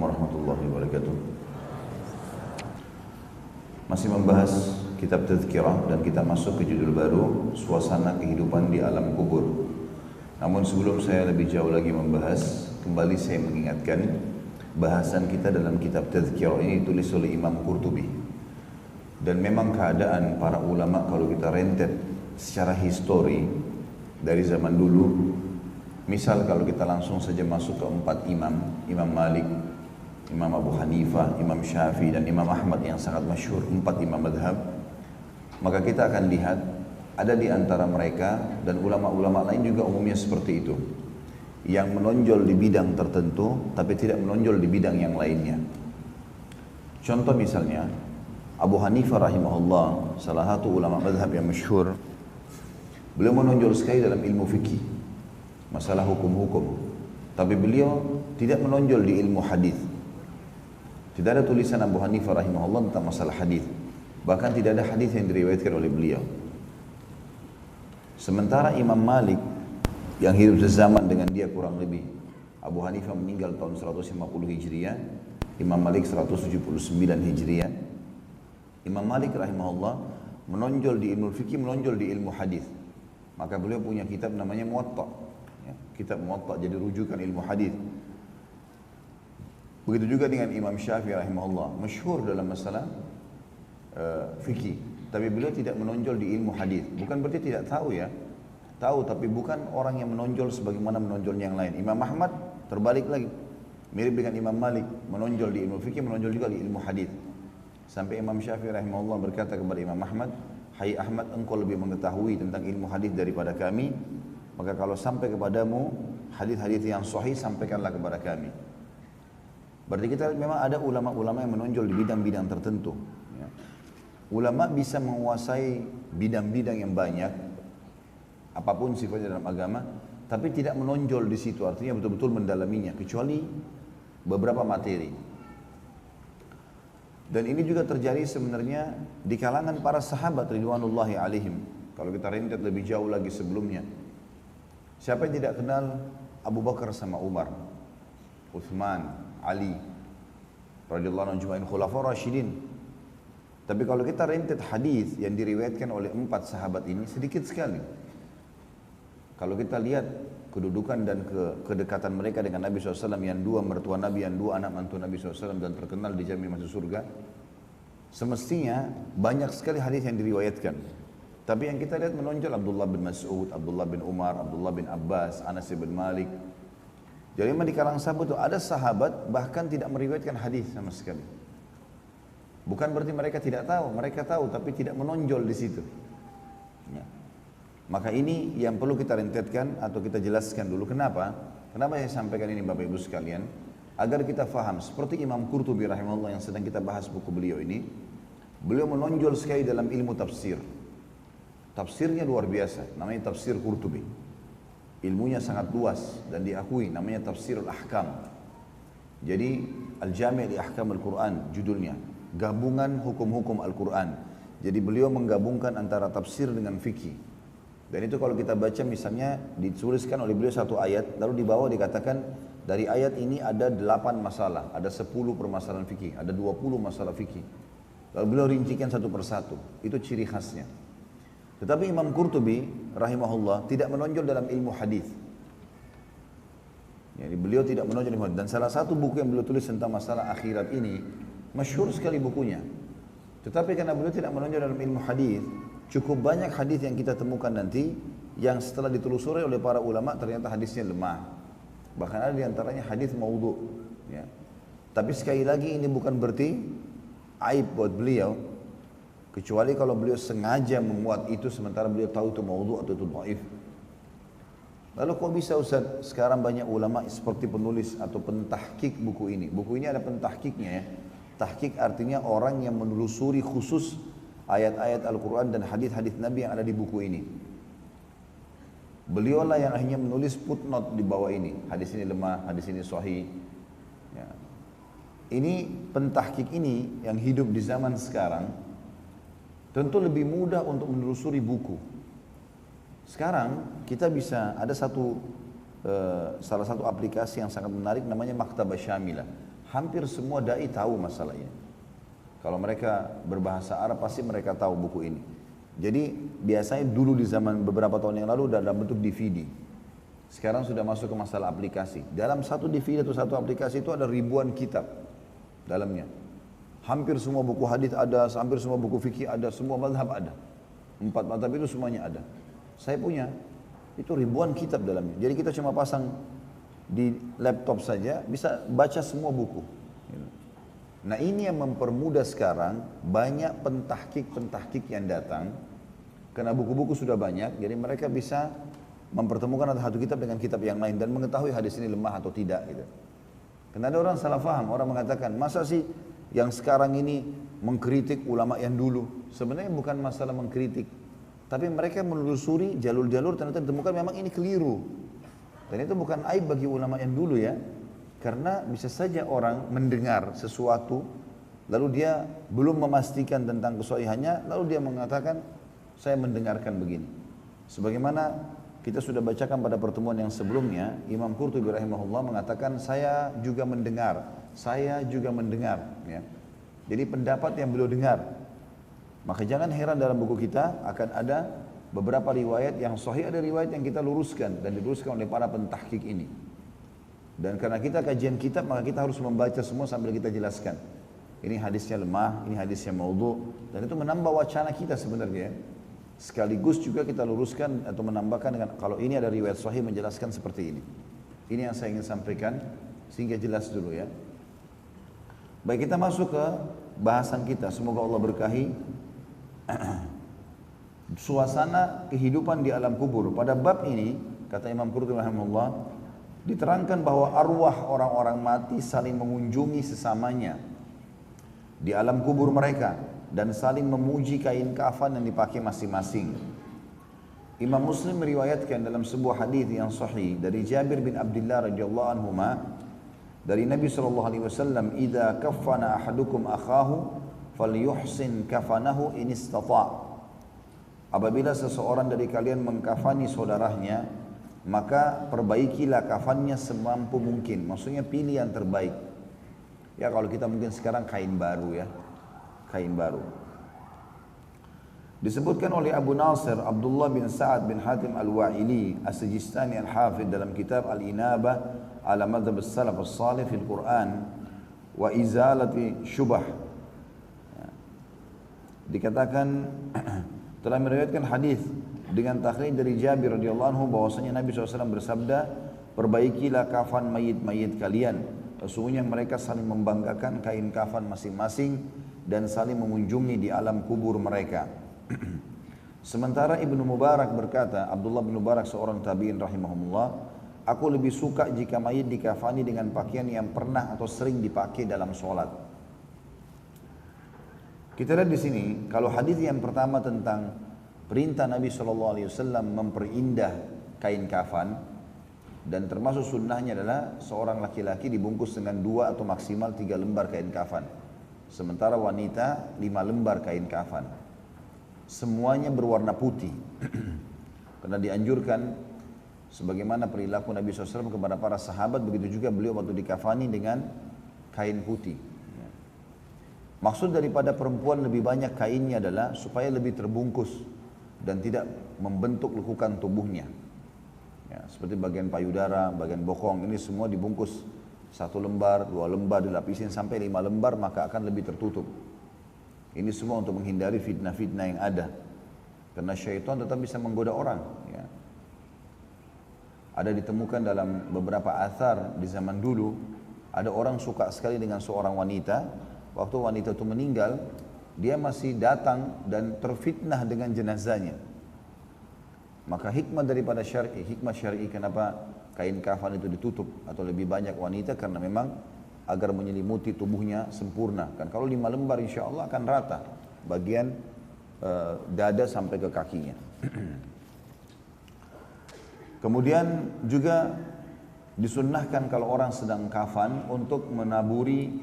warahmatullahi wabarakatuh. Masih membahas kitab Tadhkirah dan kita masuk ke judul baru, Suasana Kehidupan di Alam Kubur. Namun sebelum saya lebih jauh lagi membahas, kembali saya mengingatkan bahasan kita dalam kitab Tadhkirah ini ditulis oleh Imam Qurtubi. Dan memang keadaan para ulama kalau kita rentet secara histori dari zaman dulu, misal kalau kita langsung saja masuk ke 4 imam, Imam Malik, Imam Abu Hanifah, Imam Syafi'i dan Imam Ahmad yang sangat masyhur, 4 imam madhab, maka kita akan lihat ada di antara mereka dan ulama-ulama lain juga umumnya seperti itu, yang menonjol di bidang tertentu tapi tidak menonjol di bidang yang lainnya. Contoh misalnya Abu Hanifah rahimahullah, salah satu ulama madhab yang masyhur, beliau menonjol sekali dalam ilmu fikih, masalah hukum-hukum, tapi beliau tidak menonjol di ilmu hadis. Tidak ada tulisan Abu Hanifah rahimahullah tentang masalah hadis. Bahkan tidak ada hadis yang diriwayatkan oleh beliau. Sementara Imam Malik yang hidup sezaman dengan dia kurang lebih, Abu Hanifah meninggal tahun 150 Hijriah, Imam Malik 179 Hijriah. Imam Malik rahimahullah menonjol di ilmu fikih, menonjol di ilmu hadis. Maka beliau punya kitab namanya Muwatta. Ya, kitab Muwatta jadi rujukan ilmu hadis. Begitu juga dengan Imam Syafi'i rahimahullah, masyhur dalam masalah fikih, tapi beliau tidak menonjol di ilmu hadis. Bukan berarti tidak tahu ya, tahu tapi bukan orang yang menonjol sebagaimana menonjolnya yang lain. Imam Ahmad terbalik lagi, mirip dengan Imam Malik, menonjol di ilmu fikih, menonjol juga di ilmu hadis. Sampai Imam Syafi'i rahimahullah berkata kepada Imam Ahmad, "Hai Ahmad, engkau lebih mengetahui tentang ilmu hadis daripada kami, maka kalau sampai kepadamu hadis-hadis yang sahih, sampaikanlah kepada kami." Berarti kita memang ada ulama-ulama yang menonjol di bidang-bidang tertentu. Ya. Ulama bisa menguasai bidang-bidang yang banyak, apapun sifatnya dalam agama, tapi tidak menonjol di situ, artinya betul-betul mendalaminya, kecuali beberapa materi. Dan ini juga terjadi sebenarnya di kalangan para sahabat ridwanullahi alaihim. Kalau kita rentet lebih jauh lagi sebelumnya, siapa yang tidak kenal Abu Bakar sama Umar, Uthman, Ali radhiyallahu anhum ajma'in, khulafaur rasyidin. Tapi kalau kita rentet hadis yang diriwayatkan oleh 4 sahabat ini sedikit sekali. Kalau kita lihat kedudukan dan kedekatan mereka dengan Nabi SAW, yang 2 mertua Nabi, yang 2 anak mantu Nabi SAW dan terkenal dijamin masuk surga, semestinya banyak sekali hadis yang diriwayatkan. Tapi yang kita lihat menonjol Abdullah bin Mas'ud, Abdullah bin Umar, Abdullah bin Abbas, Anas bin Malik. Jadi memang di kalangan sahabat itu ada sahabat bahkan tidak meriwayatkan hadis sama sekali. Bukan berarti mereka tidak tahu, mereka tahu tapi tidak menonjol di situ. Ya. Maka ini yang perlu kita rentetkan atau kita jelaskan dulu. Kenapa? Kenapa saya sampaikan ini Bapak Ibu sekalian? Agar kita faham, seperti Imam Qurtubi rahimahullah yang sedang kita bahas buku beliau ini, beliau menonjol sekali dalam ilmu tafsir. Tafsirnya luar biasa, namanya tafsir Qurtubi. Ilmunya sangat luas dan diakui, namanya Tafsirul Ahkam. Jadi Al-Jami' li Ahkam Al-Quran judulnya, gabungan hukum-hukum Al-Quran. Jadi beliau menggabungkan antara tafsir dengan fikih. Dan itu kalau kita baca misalnya dituliskan oleh beliau satu ayat, lalu di bawah dikatakan dari ayat ini ada 8 masalah, ada 10 permasalahan fikih, ada 20 masalah fikih. Lalu beliau rincikan satu persatu, itu ciri khasnya. Tetapi Imam Qurtubi rahimahullah tidak menonjol dalam ilmu hadis. Jadi beliau tidak menonjol ilmu hadis. Dan salah satu buku yang beliau tulis tentang masalah akhirat ini, masyhur sekali bukunya. Tetapi karena beliau tidak menonjol dalam ilmu hadis, cukup banyak hadis yang kita temukan nanti yang setelah ditelusuri oleh para ulama ternyata hadisnya lemah. Bahkan ada di antaranya hadis maudhu. Ya. Tapi sekali lagi ini bukan berarti aib buat beliau. Kecuali kalau beliau sengaja memuat itu sementara beliau tahu itu maudhu atau itu dhaif. Lalu kok bisa Ustaz sekarang banyak ulama seperti penulis atau pentahqiq buku ini. Buku ini ada pentahqiqnya ya. Tahqiq artinya orang yang menelusuri khusus ayat-ayat Al-Quran dan hadis-hadis Nabi yang ada di buku ini. Beliau lah yang akhirnya menulis footnote di bawah ini. Hadis ini lemah, hadis ini sahih. Ya. Ini pentahqiq ini yang hidup di zaman sekarang tentu lebih mudah untuk menelusuri buku. Sekarang kita bisa ada salah satu aplikasi yang sangat menarik namanya Maktabah Syamilah. Hampir semua dai tahu masalah ini. Kalau mereka berbahasa Arab pasti mereka tahu buku ini. Jadi biasanya dulu di zaman beberapa tahun yang lalu dalam bentuk DVD. Sekarang sudah masuk ke masalah aplikasi. Dalam satu DVD atau satu aplikasi itu ada ribuan kitab dalamnya. Hampir semua buku hadis ada, hampir semua buku fikih ada, semua mazhab ada. 4 mazhab itu semuanya ada. Saya punya, itu ribuan kitab dalamnya. Jadi kita cuma pasang di laptop saja, bisa baca semua buku. Nah ini yang mempermudah sekarang, banyak pentahkik yang datang, karena buku-buku sudah banyak, jadi mereka bisa mempertemukan satu kitab dengan kitab yang lain, dan mengetahui hadis ini lemah atau tidak. Gitu. Karena ada orang salah faham, orang mengatakan, masa sih yang sekarang ini mengkritik ulama yang dulu? Sebenarnya bukan masalah mengkritik, tapi mereka menelusuri jalur-jalur ternyata ditemukan memang ini keliru. Dan itu bukan aib bagi ulama yang dulu ya, karena bisa saja orang mendengar sesuatu, lalu dia belum memastikan tentang kesahihannya, lalu dia mengatakan, saya mendengarkan begini. Sebagaimana kita sudah bacakan pada pertemuan yang sebelumnya, Imam Qurtubi rahimahullah mengatakan, saya juga mendengar. Ya. Jadi pendapat yang beliau dengar. Maka jangan heran dalam buku kita akan ada beberapa riwayat yang sahih, ada riwayat yang kita luruskan dan diluruskan oleh para pentahkik ini. Dan karena kita kajian kitab, maka kita harus membaca semua sambil kita jelaskan. Ini hadisnya lemah, ini hadisnya maudhu, dan itu menambah wacana kita sebenarnya. Sekaligus juga kita luruskan atau menambahkan dengan kalau ini ada riwayat sahih menjelaskan seperti ini. Ini yang saya ingin sampaikan sehingga jelas dulu ya. Baik, kita masuk ke bahasan kita. Semoga Allah berkahi suasana kehidupan di alam kubur. Pada bab ini kata Imam Qurtubi rahimahullah, diterangkan bahwa arwah orang-orang mati saling mengunjungi sesamanya di alam kubur mereka dan saling memuji kain kafan yang dipakai masing-masing. Imam Muslim meriwayatkan dalam sebuah hadis yang sahih dari Jabir bin Abdullah radhiyallahu anhuma dari Nabi SAW, "Idza kaffana ahadukum akhahu falyuhsin kafanahu in istata'." Apabila seseorang dari kalian mengkafani saudaranya, maka perbaikilah kafannya semampu mungkin. Maksudnya pilih yang terbaik. Ya kalau kita mungkin sekarang kain baru ya, kain baru. Disebutkan oleh Abu Nasir Abdullah bin Sa'ad bin Hatim al-Wa'ili as-Sijistani al-Hafidh dalam kitab Al-Inabah ala madhab as-salaf as-salih fil Quran wa izalati syubah. Dikatakan telah meriwayatkan hadis dengan takhrij dari Jabir radhiyallahu anhu bahwasanya Nabi SAW bersabda, perbaikilah kafan mayit-mayit kalian, sesungguhnya mereka saling membanggakan kain kafan masing-masing dan saling mengunjungi di alam kubur mereka. Sementara Ibnu Mubarak berkata, Abdullah bin Mubarak seorang tabi'in rahimahumullah, aku lebih suka jika mayit dikafani dengan pakaian yang pernah atau sering dipakai dalam sholat. Kita lihat di sini, kalau hadis yang pertama tentang perintah Nabi SAW memperindah kain kafan, dan termasuk sunnahnya adalah seorang laki-laki dibungkus dengan 2 atau maksimal 3 lembar kain kafan, sementara wanita 5 lembar kain kafan. Semuanya berwarna putih karena dianjurkan sebagaimana perilaku Nabi SAW kepada para sahabat, begitu juga beliau waktu dikafani dengan kain putih. Maksud daripada perempuan lebih banyak kainnya adalah supaya lebih terbungkus dan tidak membentuk lekukan tubuhnya. Ya, seperti bagian payudara, bagian bokong, ini semua dibungkus 1 lembar, 2 lembar, dilapisin sampai 5 lembar, maka akan lebih tertutup. Ini semua untuk menghindari fitnah-fitnah yang ada. Karena syaitan tetap bisa menggoda orang. Ya. Ada ditemukan dalam beberapa athar di zaman dulu, ada orang suka sekali dengan seorang wanita, waktu wanita itu meninggal, dia masih datang dan terfitnah dengan jenazahnya. Maka hikmah daripada syar'i, hikmah syar'i kenapa kain kafan itu ditutup atau lebih banyak wanita, karena memang agar menyelimuti tubuhnya sempurna. Kan kalau 5 lembar insya Allah akan rata bagian dada sampai ke kakinya. Kemudian juga disunnahkan kalau orang sedang kafan untuk menaburi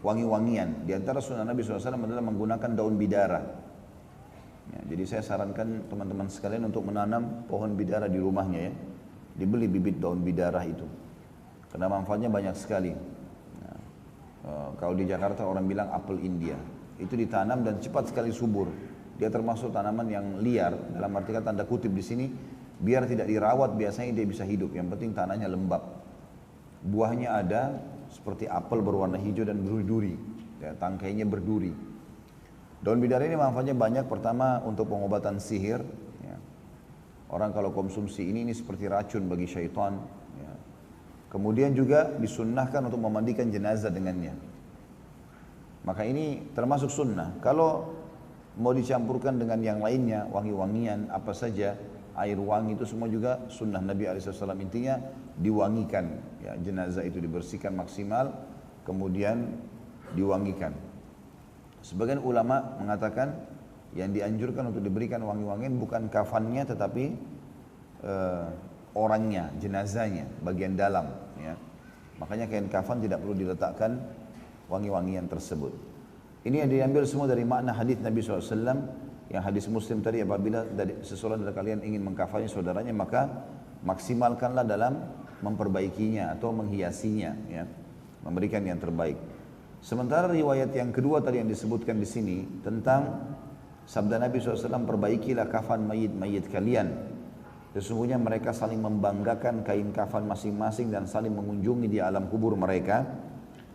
wangi-wangian. Di antara sunnah Nabi SAW adalah menggunakan daun bidara. Ya, jadi saya sarankan teman-teman sekalian untuk menanam pohon bidara di rumahnya ya. Dibeli bibit daun bidara itu. Karena manfaatnya banyak sekali. kalau di Jakarta orang bilang apel India. Itu ditanam dan cepat sekali subur. Dia termasuk tanaman yang liar, dalam arti kata tanda kutip di sini, biar tidak dirawat biasanya dia bisa hidup. Yang penting tanahnya lembab. Buahnya ada seperti apel berwarna hijau dan berduri, ya, tangkainya berduri. Daun bidara ini manfaatnya banyak. Pertama untuk pengobatan sihir. Ya. Orang kalau konsumsi ini seperti racun bagi syaitan. Ya. Kemudian juga disunnahkan untuk memandikan jenazah dengannya. Maka ini termasuk sunnah. Kalau mau dicampurkan dengan yang lainnya, wangi-wangian apa saja, air wangi itu semua juga sunnah Nabi SAW. Intinya diwangikan, ya, jenazah itu dibersihkan maksimal, kemudian diwangikan. Sebagian ulama mengatakan yang dianjurkan untuk diberikan wangi-wangian bukan kafannya tetapi orangnya, jenazahnya, bagian dalam. Ya. Makanya kain kafan tidak perlu diletakkan wangi-wangian tersebut. Ini yang diambil semua dari makna hadis Nabi SAW, yang hadis Muslim tadi, apabila seseorang dari kalian ingin mengkafani saudaranya maka maksimalkanlah dalam memperbaikinya atau menghiasinya, ya, memberikan yang terbaik. Sementara riwayat yang kedua tadi yang disebutkan di sini tentang sabda Nabi SAW, perbaikilah kafan mayit-mayit kalian. Sesungguhnya mereka saling membanggakan kain kafan masing-masing dan saling mengunjungi di alam kubur mereka.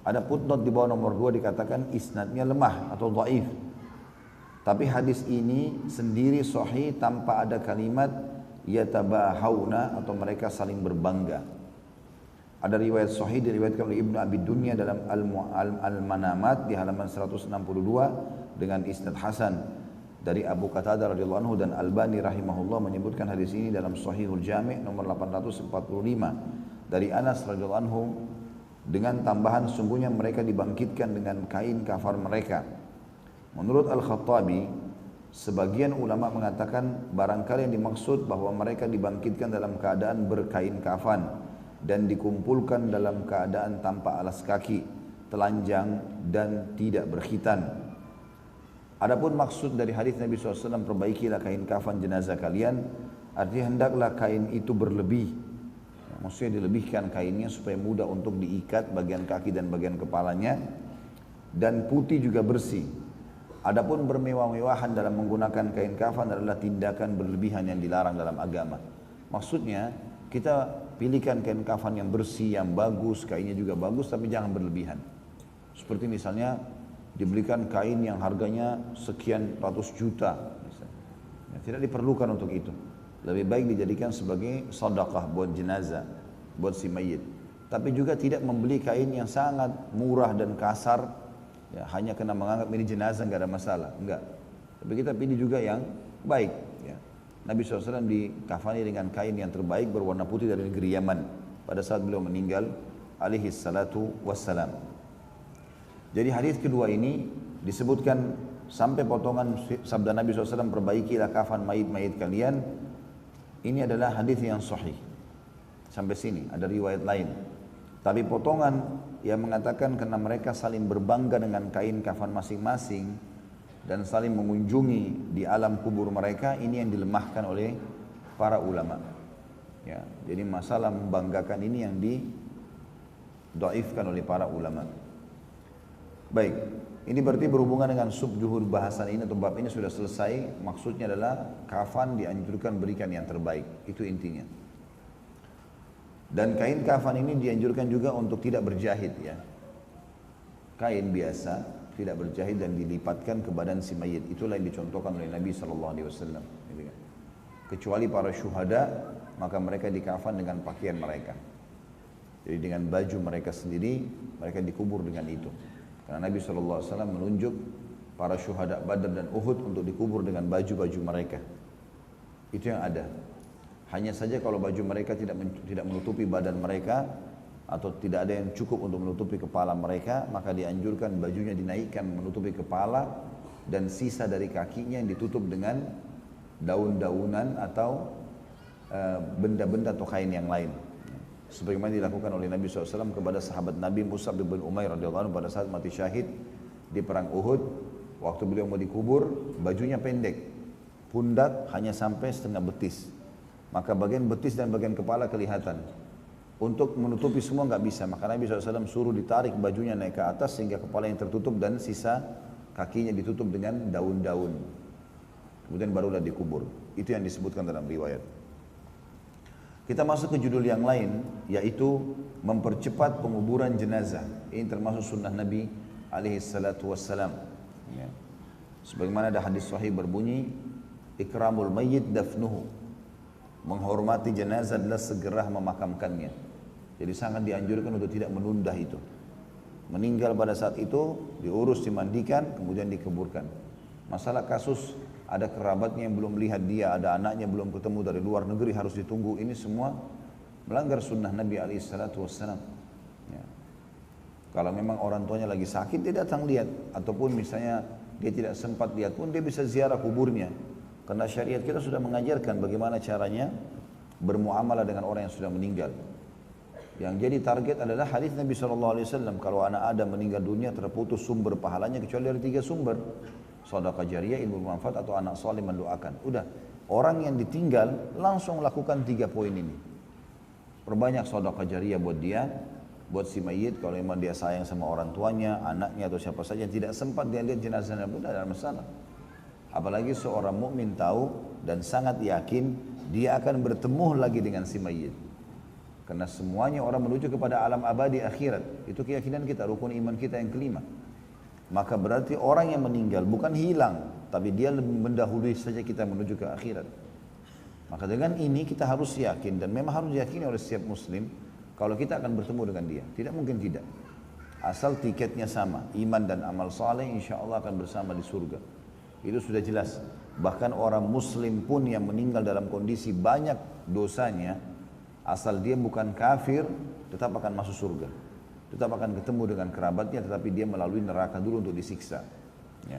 Ada footnote di bawah nomor 2 dikatakan isnadnya lemah atau dhaif. Tapi hadis ini sendiri sahih tanpa ada kalimat yatabahawna atau mereka saling berbangga. Ada riwayat sahih diriwayatkan oleh Ibnu Abi Dunya dalam Al-Manamat di halaman 162 dengan isnad hasan dari Abu Qatadah radhiyallahu anhu, dan Albani rahimahullah menyebutkan hadis ini dalam Sahihul Jami' nomor 845 dari Anas radhiyallahu anhu dengan tambahan sungguhnya mereka dibangkitkan dengan kain kafan mereka. Menurut Al-Khattabi, sebagian ulama mengatakan barangkali yang dimaksud bahwa mereka dibangkitkan dalam keadaan berkain kafan dan dikumpulkan dalam keadaan tanpa alas kaki, telanjang dan tidak berkhitan. Adapun maksud dari hadis Nabi SAW, perbaikilah kain kafan jenazah kalian, artinya hendaklah kain itu berlebih. Maksudnya dilebihkan kainnya supaya mudah untuk diikat bagian kaki dan bagian kepalanya, dan putih juga bersih. Adapun bermewah-mewahan dalam menggunakan kain kafan adalah tindakan berlebihan yang dilarang dalam agama. Maksudnya kita pilihkan kain kafan yang bersih, yang bagus, kainnya juga bagus, tapi jangan berlebihan. Seperti misalnya dibelikan kain yang harganya sekian ratus juta, ya, tidak diperlukan untuk itu. Lebih baik dijadikan sebagai sedekah buat jenazah, buat si mayit. Tapi juga tidak membeli kain yang sangat murah dan kasar, ya, hanya karena menganggap ini jenazah nggak ada masalah, enggak. Tapi kita pilih juga yang baik. Ya. Nabi SAW dikafani dengan kain yang terbaik berwarna putih dari negeri Yaman pada saat beliau meninggal alaihi salatu wassalam. Jadi hadis kedua ini disebutkan sampai potongan sabda Nabi SAW, perbaikilah kafan mayit-mayit kalian. Ini adalah hadis yang sahih. Sampai sini ada riwayat lain. Tapi potongan yang mengatakan karena mereka saling berbangga dengan kain kafan masing-masing dan saling mengunjungi di alam kubur mereka, ini yang dilemahkan oleh para ulama. Ya, jadi masalah membanggakan ini yang didoifkan oleh para ulama. Baik, ini berarti berhubungan dengan subjuhur bahasan ini atau bab ini sudah selesai. Maksudnya adalah kafan dianjurkan berikan yang terbaik, itu intinya. Dan kain kafan ini dianjurkan juga untuk tidak berjahit, ya. Kain biasa tidak berjahit dan dilipatkan ke badan si mayit. Itulah yang dicontohkan oleh Nabi SAW. Kecuali para syuhada, maka mereka dikafan dengan pakaian mereka. Jadi dengan baju mereka sendiri, mereka dikubur dengan itu. Karena Nabi SAW menunjuk para syuhada Badar dan Uhud untuk dikubur dengan baju-baju mereka. Itu yang ada. Hanya saja kalau baju mereka tidak menutupi badan mereka, atau tidak ada yang cukup untuk menutupi kepala mereka, maka dianjurkan bajunya dinaikkan menutupi kepala dan sisa dari kakinya yang ditutup dengan daun-daunan atau benda-benda atau kain yang lain. Sebagaimana dilakukan oleh Nabi SAW kepada sahabat Nabi Mus'ab bin Umair radhiyallahu anhu pada saat mati syahid di perang Uhud. Waktu beliau mau dikubur, bajunya pendek, pundak hanya sampai setengah betis, maka bagian betis dan bagian kepala kelihatan. Untuk menutupi semua nggak bisa, maka Nabi SAW suruh ditarik bajunya naik ke atas sehingga kepala yang tertutup dan sisa kakinya ditutup dengan daun-daun. Kemudian barulah dikubur. Itu yang disebutkan dalam riwayat. Kita masuk ke judul yang lain, yaitu mempercepat penguburan jenazah. Ini termasuk sunnah Nabi SAW. Ya. Sebagaimana ada hadis sahih berbunyi, ikramul mayyit dafnuhu. Menghormati jenazah adalah segera memakamkannya. Jadi sangat dianjurkan untuk tidak menunda itu. Meninggal pada saat itu, diurus, dimandikan, kemudian dikuburkan. Masalah kasus ada kerabatnya yang belum melihat dia, ada anaknya belum ketemu dari luar negeri harus ditunggu. Ini semua melanggar sunnah Nabi SAW. Ya. Kalau memang orang tuanya lagi sakit, dia datang lihat. Ataupun misalnya dia tidak sempat lihat pun, dia bisa ziarah kuburnya. Karena syariat kita sudah mengajarkan bagaimana caranya bermuamalah dengan orang yang sudah meninggal. Yang jadi target adalah hadis Nabi SAW. Kalau anak Adam meninggal dunia, terputus sumber pahalanya kecuali dari 3 sumber. Sedekah jariyah, ilmu bermanfaat, atau anak saleh mendoakan. Udah, orang yang ditinggal langsung lakukan 3 poin ini. Perbanyak sedekah jariyah buat dia, buat si mayit kalau memang dia sayang sama orang tuanya, anaknya atau siapa saja tidak sempat dia lihat jenazahnya pun tidak ada masalah. Apalagi seorang mukmin tahu dan sangat yakin dia akan bertemu lagi dengan si mayit. Karena semuanya orang menuju kepada alam abadi akhirat. Itu keyakinan kita, rukun iman kita yang kelima. Maka berarti orang yang meninggal bukan hilang, tapi dia lebih mendahului saja kita menuju ke akhirat. Maka dengan ini kita harus yakin, dan memang harus diyakini oleh setiap muslim, kalau kita akan bertemu dengan dia. Tidak mungkin tidak. Asal tiketnya sama, iman dan amal saleh, insya Allah akan bersama di surga. Itu sudah jelas. Bahkan orang muslim pun yang meninggal dalam kondisi banyak dosanya, asal dia bukan kafir, tetap akan masuk surga. Tetap akan ketemu dengan kerabatnya, tetapi dia melalui neraka dulu untuk disiksa. Ya.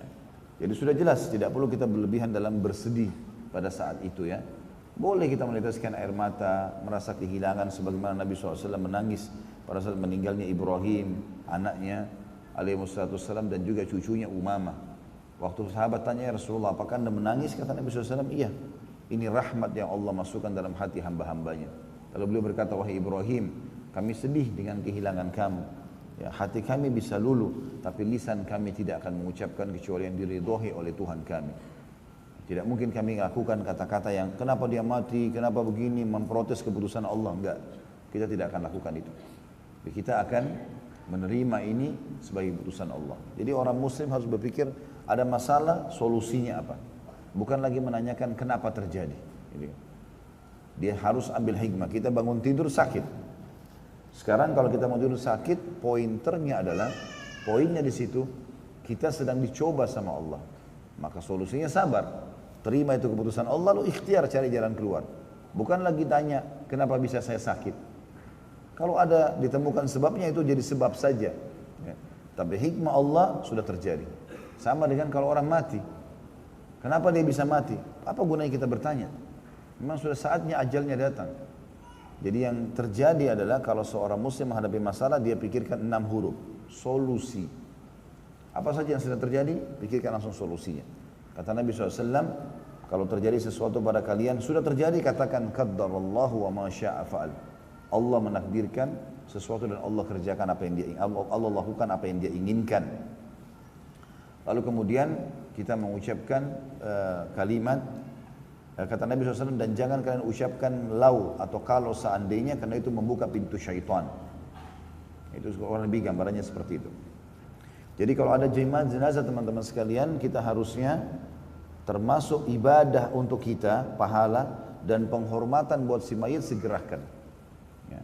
Jadi sudah jelas, tidak perlu kita berlebihan dalam bersedih pada saat itu ya. Boleh kita meneteskan air mata, merasa kehilangan sebagaimana Nabi SAW menangis pada saat meninggalnya Ibrahim, anaknya alaihissalam, dan juga cucunya Umamah. Waktu sahabat tanya, ya Rasulullah, apakah Anda menangis? Kata Nabi SAW, iya. Ini rahmat yang Allah masukkan dalam hati hamba-hambanya. Lalu beliau berkata, wahai Ibrahim, kami sedih dengan kehilangan kamu. Ya, hati kami bisa luluh, tapi lisan kami tidak akan mengucapkan kecuali yang diridhoi oleh Tuhan kami. Tidak mungkin kami lakukan kata-kata yang kenapa dia mati, kenapa begini, memprotes keputusan Allah. Enggak, kita tidak akan lakukan itu. Jadi kita akan menerima ini sebagai keputusan Allah. Jadi orang muslim harus berpikir ada masalah, solusinya apa. Bukan lagi menanyakan kenapa terjadi. Dia harus ambil hikmah. Kita bangun tidur sakit. Sekarang kalau kita mau tidur sakit, pointernya adalah, poinnya di situ, kita sedang dicoba sama Allah. Maka solusinya sabar. Terima itu keputusan Allah, lalu ikhtiar cari jalan keluar. Bukan lagi tanya, kenapa bisa saya sakit. Kalau ada ditemukan sebabnya, itu jadi sebab saja. Ya. Tapi hikmah Allah sudah terjadi. Sama dengan kalau orang mati. Kenapa dia bisa mati? Apa gunanya kita bertanya? Memang sudah saatnya ajalnya datang. Jadi yang terjadi adalah kalau seorang muslim menghadapi masalah, dia pikirkan 6 huruf. Solusi. Apa saja yang sedang terjadi, pikirkan langsung solusinya. Kata Nabi SAW, kalau terjadi sesuatu pada kalian, sudah terjadi, katakan qaddarallahu wa ma syaa fa'al. Allah menakdirkan sesuatu dan Allah kerjakan apa yang dia Allah lakukan apa yang dia inginkan. Lalu kemudian kita mengucapkan kalimat, kata Nabi SAW, dan jangan kalian ucapkan lau atau kalau seandainya, karena itu membuka pintu syaitan. Itu orang lebih gambarannya seperti itu. Jadi kalau ada jenazah teman-teman sekalian, kita harusnya termasuk ibadah untuk kita, pahala dan penghormatan buat si mayit segerakan. Ya.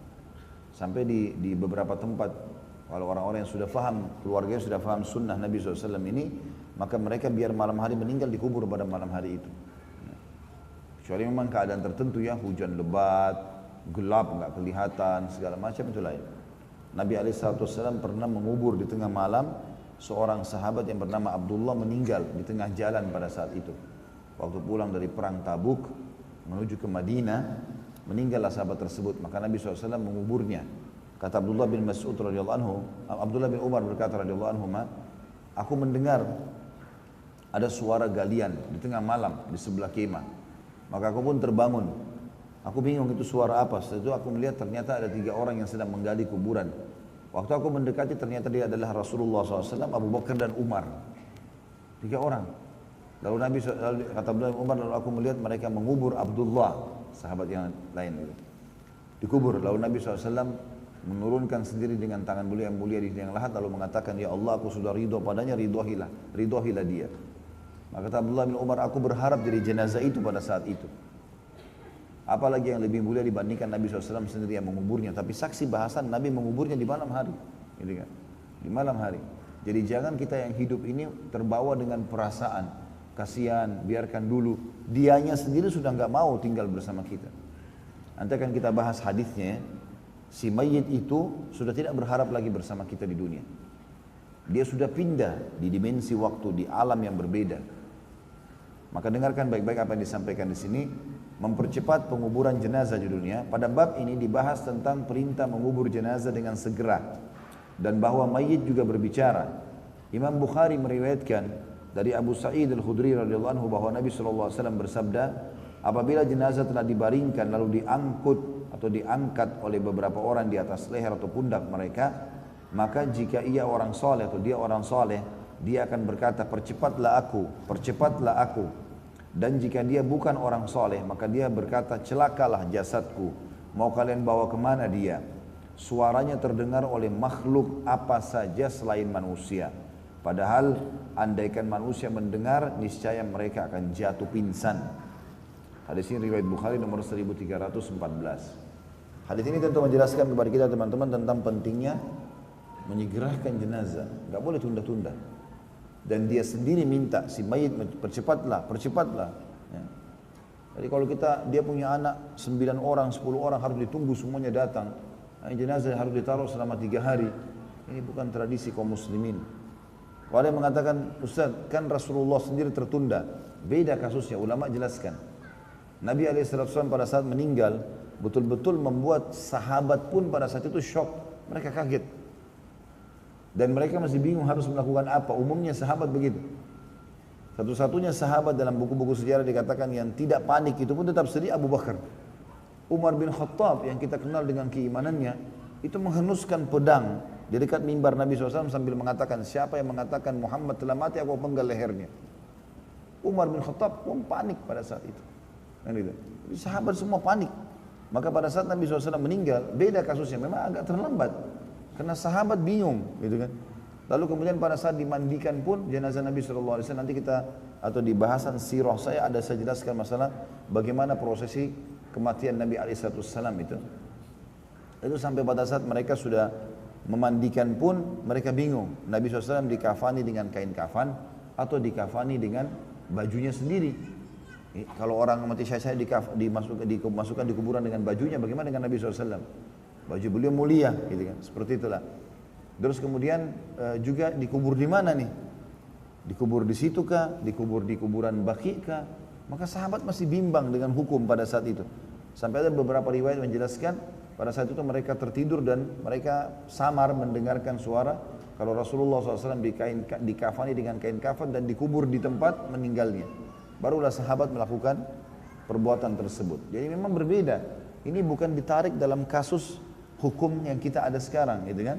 Sampai di beberapa tempat, kalau orang-orang yang sudah faham, keluarganya sudah faham sunnah Nabi SAW ini, maka mereka biar malam hari meninggal dikubur pada malam hari itu. Kecuali memang keadaan tertentu ya, hujan lebat, gelap, nggak kelihatan, segala macam itu lain. Nabi SAW pernah mengubur di tengah malam seorang sahabat yang bernama Abdullah, meninggal di tengah jalan pada saat itu. Waktu pulang dari perang Tabuk menuju ke Madinah, meninggallah sahabat tersebut. Maka Nabi SAW menguburnya. Kata Abdullah bin Mas'ud radhiyallahu anhu, Abdullah bin Umar berkata radhiyallahu anhu, aku mendengar ada suara galian di tengah malam di sebelah kemah. Maka aku pun terbangun. Aku bingung itu suara apa. Setelah itu aku melihat ternyata ada 3 orang yang sedang menggali kuburan. Waktu aku mendekati ternyata dia adalah Rasulullah SAW, Abu Bakar dan Umar. 3 orang. Lalu Nabi kata Abdullah bin Umar, lalu aku melihat mereka mengubur Abdullah, sahabat yang lain itu. Dikubur. Lalu Nabi SAW menurunkan sendiri dengan tangan beliau yang mulia di yang lahat, lalu mengatakan, ya Allah, aku sudah ridho padanya, ridhohilah dia. Maka kata Abdullah bin Umar, aku berharap jadi jenazah itu pada saat itu. Apalagi yang lebih mulia dibandingkan Nabi SAW sendiri yang menguburnya. Tapi saksi bahasan Nabi menguburnya di malam hari, gitu kan? Di malam hari. Jadi jangan kita yang hidup ini terbawa dengan perasaan kasihan, biarkan dulu. Dianya sendiri sudah nggak mau tinggal bersama kita. Nanti akan kita bahas hadisnya ya. Si mayit itu sudah tidak berharap lagi bersama kita di dunia. Dia sudah pindah di dimensi waktu, di alam yang berbeda. Maka dengarkan baik-baik apa yang disampaikan di sini. Mempercepat penguburan jenazah di dunia. Pada bab ini dibahas tentang perintah mengubur jenazah dengan segera. Dan bahwa mayit juga berbicara. Imam Bukhari meriwayatkan dari Abu Sa'id al-Khudri radhiyallahu anhu bahwa Nabi SAW bersabda, apabila jenazah telah dibaringkan lalu diangkut atau diangkat oleh beberapa orang di atas leher atau pundak mereka, maka jika ia orang soleh atau dia orang soleh, dia akan berkata, percepatlah aku, percepatlah aku. Dan jika dia bukan orang soleh, maka dia berkata, celakalah jasadku, mau kalian bawa kemana dia? Suaranya terdengar oleh makhluk apa saja selain manusia. Padahal andaikan manusia mendengar, niscaya mereka akan jatuh pingsan. Hadis ini riwayat Bukhari nomor 1314. Hadis ini tentu menjelaskan kepada kita teman-teman tentang pentingnya menyegerakan jenazah. Gak boleh tunda-tunda. Dan dia sendiri minta si mayit, percepatlah, percepatlah ya. Jadi kalau dia punya anak 9 orang, 10 orang harus ditunggu semuanya datang. Jenazah harus ditaruh selama 3 hari. Ini bukan tradisi kaum muslimin. Ada yang mengatakan, Ustaz, kan Rasulullah sendiri tertunda. Beda kasusnya, ulama jelaskan. Nabi SAW pada saat meninggal, betul-betul membuat sahabat pun pada saat itu syok. Mereka kaget. Dan mereka masih bingung harus melakukan apa. Umumnya sahabat begitu. Satu-satunya sahabat dalam buku-buku sejarah dikatakan yang tidak panik itu pun tetap sedih, Abu Bakar. Umar bin Khattab yang kita kenal dengan keimanannya, itu menghenuskan pedang di dekat mimbar Nabi SAW sambil mengatakan, siapa yang mengatakan Muhammad telah mati, aku penggal lehernya. Umar bin Khattab pun panik pada saat itu. Jadi sahabat semua panik. Maka pada saat Nabi SAW meninggal, beda kasusnya, memang agak terlambat. Karena sahabat bingung, gitu kan. Lalu kemudian pada saat dimandikan pun jenazah Nabi SAW, nanti kita atau di bahasan sirah saya jelaskan masalah bagaimana prosesi kematian Nabi SAW itu. Itu sampai pada saat mereka sudah memandikan pun mereka bingung. Nabi SAW dikafani dengan kain kafan atau dikafani dengan bajunya sendiri. Kalau orang mati syahid dimasukkan di kuburan dengan bajunya, bagaimana dengan Nabi SAW? Baju beliau mulia, gitu kan? Seperti itulah. Terus kemudian juga dikubur di mana nih? Dikubur di situ kah? Dikubur di kuburan Baqi kah? Maka sahabat masih bimbang dengan hukum pada saat itu. Sampai ada beberapa riwayat menjelaskan pada saat itu mereka tertidur dan mereka samar mendengarkan suara kalau Rasulullah SAW dikafani dengan kain kafan dan dikubur di tempat meninggalnya. Barulah sahabat melakukan perbuatan tersebut. Jadi memang berbeda. Ini bukan ditarik dalam kasus hukum yang kita ada sekarang, gitu kan?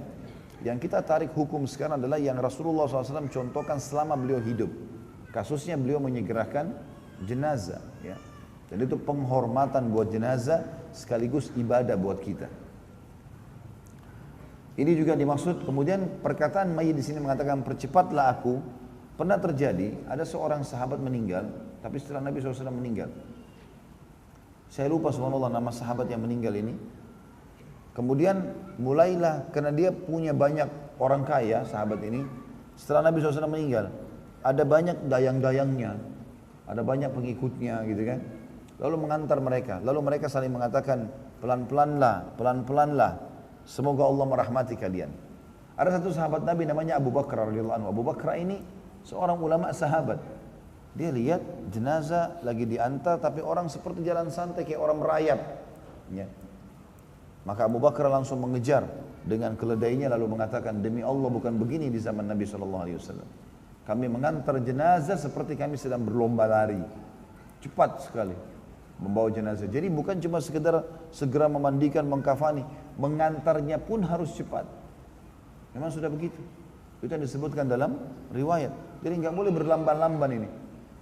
Yang kita tarik hukum sekarang adalah yang Rasulullah SAW contohkan selama beliau hidup. Kasusnya beliau menyegerakan jenazah, ya. Dan itu penghormatan buat jenazah sekaligus ibadah buat kita. Ini juga dimaksud. Kemudian perkataan mayit di sini mengatakan percepatlah aku. Pernah terjadi ada seorang sahabat meninggal, tapi setelah Nabi SAW meninggal. Saya lupa subhanallah nama sahabat yang meninggal ini. Kemudian mulailah, karena dia punya banyak orang kaya, sahabat ini, setelah Nabi SAW meninggal, ada banyak dayang-dayangnya, ada banyak pengikutnya gitu kan. Lalu mengantar mereka, lalu mereka saling mengatakan, pelan-pelanlah, semoga Allah merahmati kalian. Ada satu sahabat Nabi namanya Abu Bakar radhiyallahu anhu. Abu Bakar ini seorang ulama sahabat. Dia lihat jenazah lagi diantar, tapi orang seperti jalan santai kayak orang merayap. Ya. Maka Abu Bakar langsung mengejar dengan keledainya lalu mengatakan, demi Allah bukan begini di zaman Nabi SAW. Kami mengantar jenazah seperti kami sedang berlomba lari. Cepat sekali. membawa jenazah. Jadi bukan cuma sekedar segera memandikan, mengkafani, mengantarnya pun harus cepat. Memang sudah begitu. Itu yang disebutkan dalam riwayat. Jadi nggak boleh berlamban-lamban ini.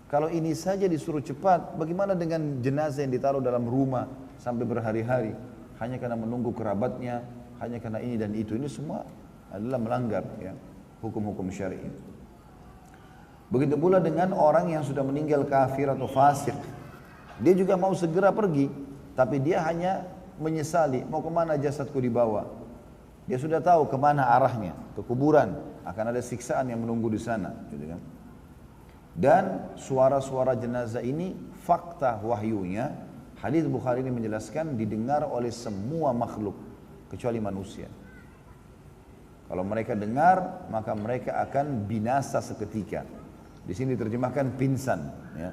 Kalau ini saja disuruh cepat, bagaimana dengan jenazah yang ditaruh dalam rumah sampai berhari-hari hanya karena menunggu kerabatnya, hanya karena ini dan itu. Ini semua adalah melanggar ya, hukum-hukum syar'i. Begitu pula dengan orang yang sudah meninggal kafir atau fasik. Dia juga mau segera pergi, tapi dia hanya menyesali, mau kemana jasadku dibawa. Dia sudah tahu kemana arahnya, ke kuburan, akan ada siksaan yang menunggu di sana. Gitu kan. Dan suara-suara jenazah ini, fakta wahyunya, hadis Bukhari ini menjelaskan didengar oleh semua makhluk, kecuali manusia. Kalau mereka dengar, maka mereka akan binasa seketika. Di sini diterjemahkan pingsan. Ya.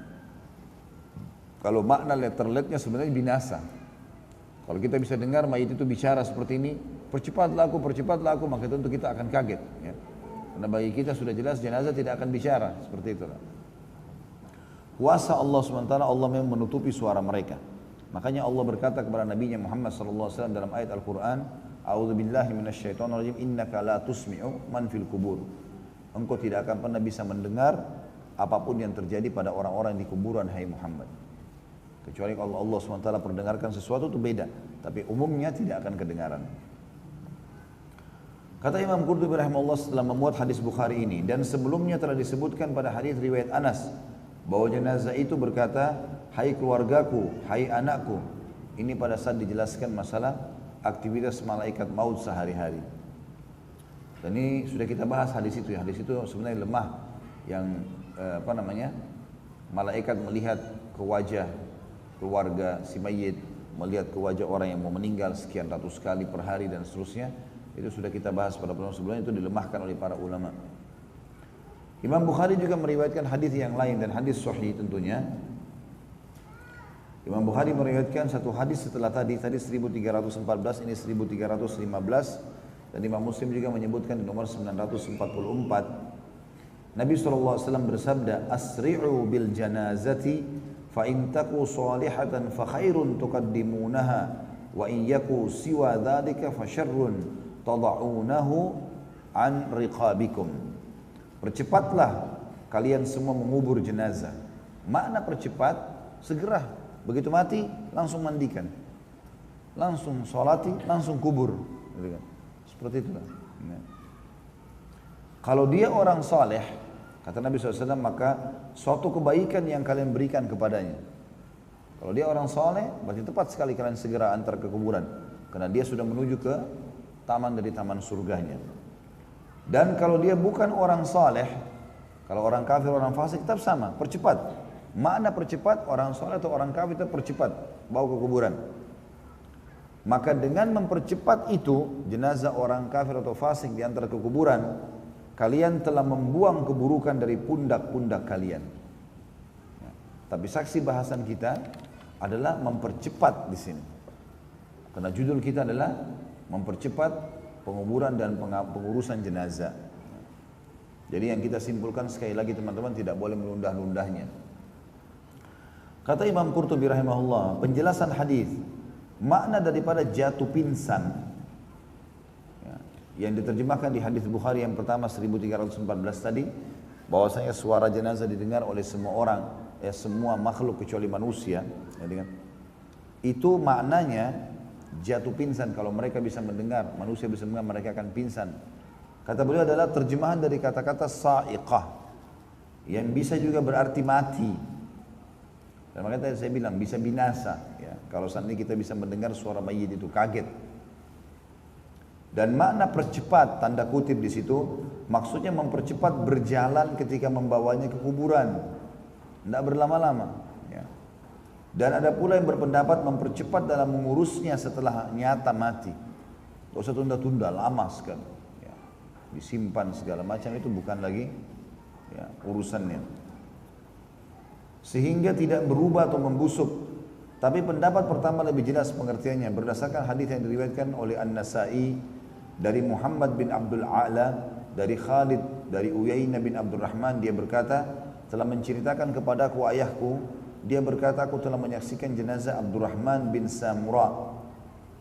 Kalau makna letterletnya sebenarnya binasa. Kalau kita bisa dengar mayit itu bicara seperti ini, percepatlah aku, maka tentu kita akan kaget. Ya. Karena bagi kita sudah jelas jenazah tidak akan bicara, seperti itulah. Kuasa Allah SWT, Allah memang menutupi suara mereka. Makanya Allah berkata kepada Nabi Muhammad SAW dalam ayat Al-Quran, A'udzubillahi minasyaitonirrajim, innaka la tusmi'u man fil kubur. Engkau tidak akan pernah bisa mendengar apapun yang terjadi pada orang-orang di kuburan, hai Muhammad. Kecuali kalau Allah SWT perdengarkan sesuatu itu beda. Tapi umumnya tidak akan kedengaran. Kata Imam Qurtubi rahimahullah setelah memuat hadis Bukhari ini. Dan sebelumnya telah disebutkan pada hadis riwayat Anas. Bahwa jenazah itu berkata, hai keluargaku, hai anakku. Ini pada saat dijelaskan masalah aktivitas malaikat maut sehari-hari. Dan ini sudah kita bahas hadis itu ya. Hadis itu sebenarnya lemah. Yang malaikat melihat ke wajah keluarga si mayit, melihat ke wajah orang yang mau meninggal sekian ratus kali per hari dan seterusnya. Itu sudah kita bahas pada pertemuan sebelumnya, itu dilemahkan oleh para ulama. Imam Bukhari juga meriwayatkan hadis yang lain dan hadis sahih tentunya. Imam Bukhari meriwayatkan satu hadis setelah tadi 1314, ini 1315, dan Imam Muslim juga menyebutkan di nomor 944. Nabi SAW bersabda, asri'u bil janazati fa in taku salihatan fa khairun tuqaddimunaha wa in yaku siwa dzalika fa syarrun tad'unahu an riqabikum. Percepatlah kalian semua mengubur jenazah. Makna percepat, segera, begitu mati langsung mandikan, langsung sholati, langsung kubur. Seperti itulah. Kalau dia orang saleh, kata Nabi SAW, maka suatu kebaikan yang kalian berikan kepadanya. Kalau dia orang saleh, berarti tepat sekali kalian segera antar ke kuburan, karena dia sudah menuju ke taman dari taman surganya. Dan kalau dia bukan orang saleh, kalau orang kafir, orang fasik, tetap sama, percepat. Makna percepat, orang saleh atau orang kafir tetap percepat, bawa ke kuburan. Maka dengan mempercepat itu, jenazah orang kafir atau fasik diantar ke kuburan, kalian telah membuang keburukan dari pundak-pundak kalian. Ya. Tapi saksi bahasan kita adalah mempercepat di sini. Karena judul kita adalah mempercepat penguburan dan pengurusan jenazah. Jadi yang kita simpulkan sekali lagi teman-teman, tidak boleh menunda-nundahnya. Kata Imam Qurtubi rahimahullah, penjelasan hadis, makna daripada jatuh pingsan yang diterjemahkan di hadis Bukhari yang pertama 1314 tadi, bahwasanya suara jenazah didengar oleh semua orang, semua makhluk kecuali manusia, ya, itu maknanya jatuh pingsan. Kalau mereka bisa mendengar, manusia bisa mendengar, mereka akan pingsan. Kata beliau adalah terjemahan dari kata-kata sa'iqah, yang bisa juga berarti mati. Dan makanya saya bilang bisa binasa. Ya, kalau saat ini kita bisa mendengar suara mayit itu kaget. Dan makna percepat, tanda kutip di situ, maksudnya mempercepat berjalan ketika membawanya ke kuburan, tidak berlama-lama. Ya. Dan ada pula yang berpendapat mempercepat dalam mengurusnya setelah nyata mati. Tidak usah tunda-tunda, lama sekali. Ya. Disimpan segala macam, itu bukan lagi ya, urusannya. Sehingga tidak berubah atau membusuk. Tapi pendapat pertama lebih jelas pengertiannya berdasarkan hadis yang diriwayatkan oleh An-Nasa'i dari Muhammad bin Abdul A'la, dari Khalid, dari Uyainah bin Abdurrahman, dia berkata, telah menceritakan kepadaku ayahku dia berkata, aku telah menyaksikan jenazah Abdurrahman bin Samura.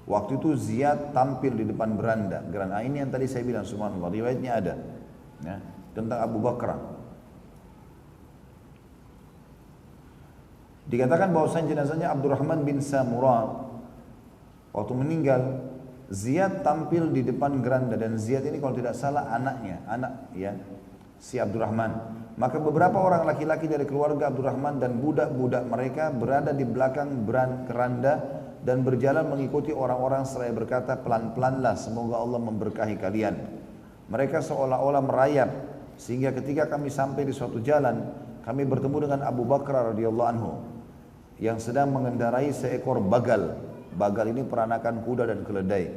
Waktu itu Ziyad tampil di depan beranda. Ini yang tadi saya bilang, subhanallah, riwayatnya ada ya, tentang Abu Bakar. Dikatakan bahwasanya jenazahnya Abdurrahman bin Samura waktu meninggal, Ziyad tampil di depan geranda, dan Ziyad ini kalau tidak salah anaknya, anak ya si Abdurrahman. Maka beberapa orang laki-laki dari keluarga Abdurrahman dan budak-budak mereka berada di belakang keranda dan berjalan mengikuti orang-orang seraya berkata, pelan-pelanlah, semoga Allah memberkahi kalian. Mereka seolah-olah merayap, sehingga ketika kami sampai di suatu jalan, kami bertemu dengan Abu Bakar radhiyallahu anhu yang sedang mengendarai seekor bagal. Bagal ini peranakan kuda dan keledai.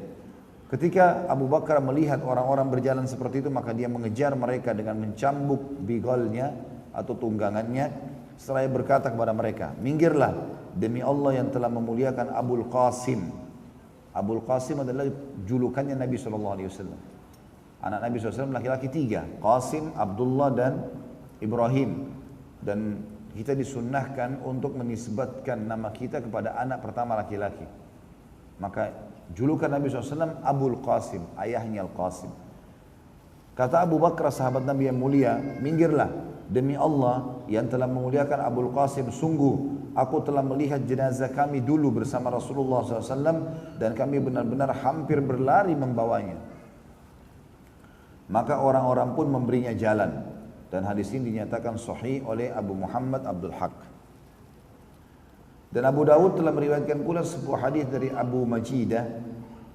Ketika Abu Bakar melihat orang-orang berjalan seperti itu, maka dia mengejar mereka dengan mencambuk bigalnya atau tunggangannya, seraya berkata kepada mereka, minggirlah, demi Allah yang telah memuliakan Abul Qasim. Abul Qasim adalah julukannya Nabi SAW. Anak Nabi SAW laki-laki 3, Qasim, Abdullah dan Ibrahim. Dan kita disunnahkan untuk menisbatkan nama kita kepada anak pertama laki-laki. Maka julukan Nabi SAW Abul Qasim, ayahnya Al-Qasim. Kata Abu Bakar, sahabat Nabi yang mulia, minggirlah, demi Allah yang telah memuliakan Abul Qasim, sungguh aku telah melihat jenazah kami dulu bersama Rasulullah SAW dan kami benar-benar hampir berlari membawanya. Maka orang-orang pun memberinya jalan, dan hadis ini dinyatakan sahih oleh Abu Muhammad Abdul Haq. Dan Abu Dawud telah meriwayatkan pula sebuah hadis dari Abu Majidah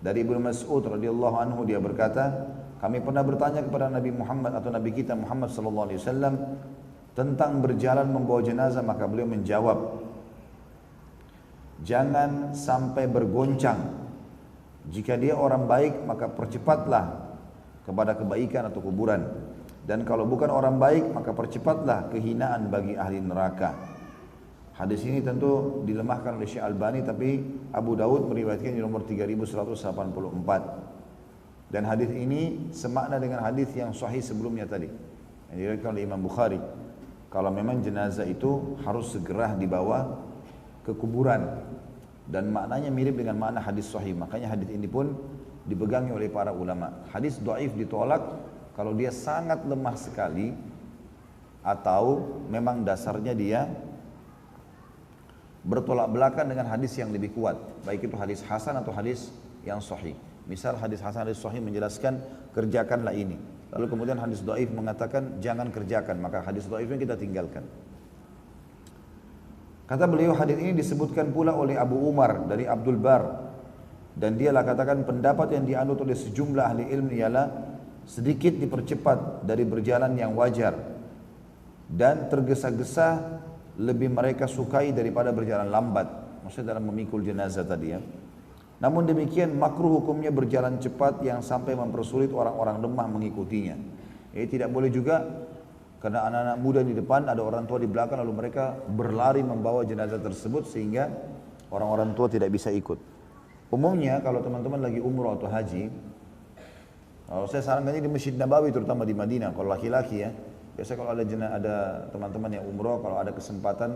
dari Ibnu Mas'ud radhiyallahu anhu, dia berkata, kami pernah bertanya kepada Nabi Muhammad atau Nabi kita Muhammad sallallahu alaihi wasallam tentang berjalan membawa jenazah, maka beliau menjawab, jangan sampai bergoncang. Jika dia orang baik, maka percepatlah kepada kebaikan atau kuburan. Dan kalau bukan orang baik, maka percepatlah kehinaan bagi ahli neraka. Hadis ini tentu dilemahkan oleh Syekh Albani, tapi Abu Dawud meriwayatkan di nomor 3184. Dan hadis ini semakna dengan hadis yang sahih sebelumnya tadi, yang diriwayatkan oleh Imam Bukhari. Kalau memang jenazah itu harus segera dibawa ke kuburan, dan maknanya mirip dengan makna hadis sahih. Makanya hadis ini pun dipegangi oleh para ulama. Hadis dhaif ditolak kalau dia sangat lemah sekali atau memang dasarnya dia bertolak belakang dengan hadis yang lebih kuat, baik itu hadis hasan atau hadis yang sahih. Misal hadis hasan, hadis sahih menjelaskan kerjakanlah ini, lalu kemudian hadis dhaif mengatakan jangan kerjakan, maka hadis dhaif ini kita tinggalkan. Kata beliau, hadis ini disebutkan pula oleh Abu Umar dari Abdul Bar, dan dialah katakan pendapat yang dianut oleh sejumlah ahli ilmu ialah sedikit dipercepat dari berjalan yang wajar, dan tergesa-gesa lebih mereka sukai daripada berjalan lambat, maksudnya dalam memikul jenazah tadi ya. Namun demikian makruh hukumnya berjalan cepat yang sampai mempersulit orang-orang lemah mengikutinya. Tidak boleh juga karena anak-anak muda di depan, ada orang tua di belakang, lalu mereka berlari membawa jenazah tersebut sehingga orang-orang tua tidak bisa ikut. Umumnya kalau teman-teman lagi umroh atau haji, kalau saya sarankan di Masjid Nabawi terutama di Madinah, kalau laki-laki ya, biasa kalau ada teman-teman yang umroh, kalau ada kesempatan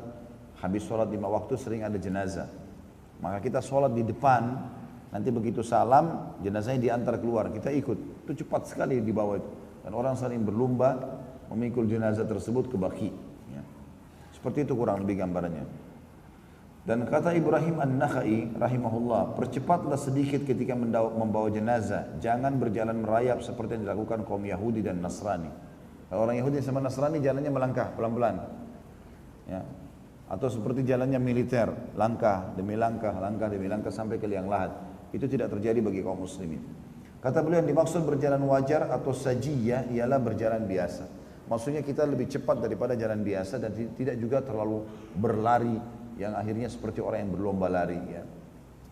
habis sholat 5 waktu sering ada jenazah. Maka kita sholat di depan, nanti begitu salam jenazahnya diantar keluar, kita ikut. Itu cepat sekali di bawah itu. Dan orang saling berlomba memikul jenazah tersebut ke Baqi. Ya. Seperti itu kurang lebih gambarannya. Dan kata Ibrahim An-Nakhai rahimahullah, percepatlah sedikit ketika membawa jenazah, jangan berjalan merayap seperti yang dilakukan kaum Yahudi dan Nasrani. Orang Yahudi sama Nasrani jalannya melangkah pelan-pelan, ya. Atau seperti jalannya militer, langkah demi langkah, langkah demi langkah sampai ke liang lahat. Itu tidak terjadi bagi kaum muslimin. Kata beliau yang dimaksud berjalan wajar atau sajiyah ialah berjalan biasa. Maksudnya kita lebih cepat daripada jalan biasa dan tidak juga terlalu berlari yang akhirnya seperti orang yang berlomba lari ya.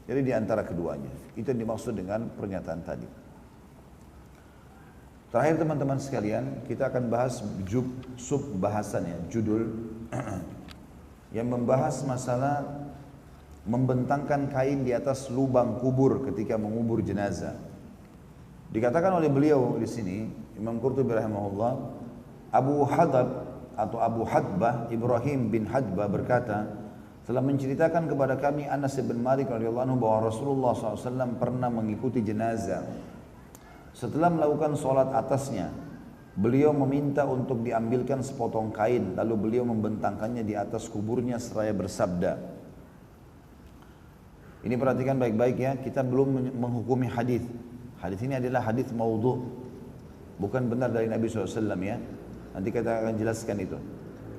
Jadi di antara keduanya. Itu yang dimaksud dengan pernyataan tadi. Terakhir teman-teman sekalian, kita akan bahas sub bahasannya, judul yang membahas masalah membentangkan kain di atas lubang kubur ketika mengubur jenazah. Dikatakan oleh beliau di sini, Imam Qurtubi rahimahullah, Abu Hadab atau Abu Hadbah Ibrahim bin Hadbah berkata, telah menceritakan kepada kami Anas bin Malik radhiyallahu anhu bahwa Rasulullah SAW pernah mengikuti jenazah. Setelah melakukan sholat atasnya, beliau meminta untuk diambilkan sepotong kain, lalu beliau membentangkannya di atas kuburnya seraya bersabda. Ini perhatikan baik-baik ya, kita belum menghukumi hadis. Hadis ini adalah hadis maudhu, bukan benar dari Nabi SAW ya. Nanti kita akan jelaskan itu.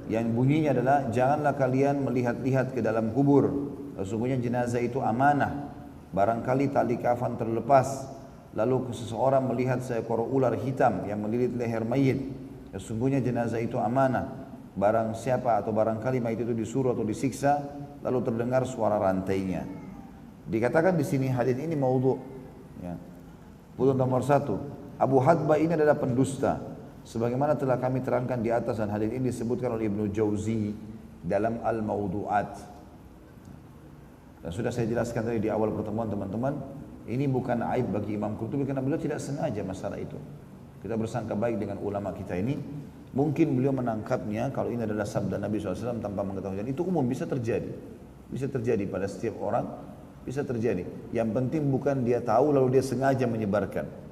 Yang bunyinya adalah, janganlah kalian melihat-lihat ke dalam kubur. Sesungguhnya jenazah itu amanah. Barangkali tali kafan terlepas, lalu seseorang melihat seekor ular hitam yang melilit leher mayit. Sesungguhnya jenazah itu amanah. Barang siapa atau barangkali mayit itu disuruh atau disiksa, lalu terdengar suara rantainya. Dikatakan di sini hadis ini maudhu. Ya. Putusan nomor 1, Abu Hadbah ini adalah pendusta. Sebagaimana telah kami terangkan di atas, dan hadis ini disebutkan oleh Ibnu Jauzi dalam Al-Mawdu'at. Dan sudah saya jelaskan tadi di awal pertemuan teman-teman, ini bukan aib bagi Imam Qurtubi karena beliau tidak sengaja masalah itu. Kita bersangka baik dengan ulama kita ini. Mungkin beliau menangkapnya kalau ini adalah sabda Nabi SAW tanpa mengetahui. Dan itu umum, bisa terjadi. Bisa terjadi pada setiap orang, bisa terjadi. Yang penting bukan dia tahu lalu dia sengaja menyebarkan.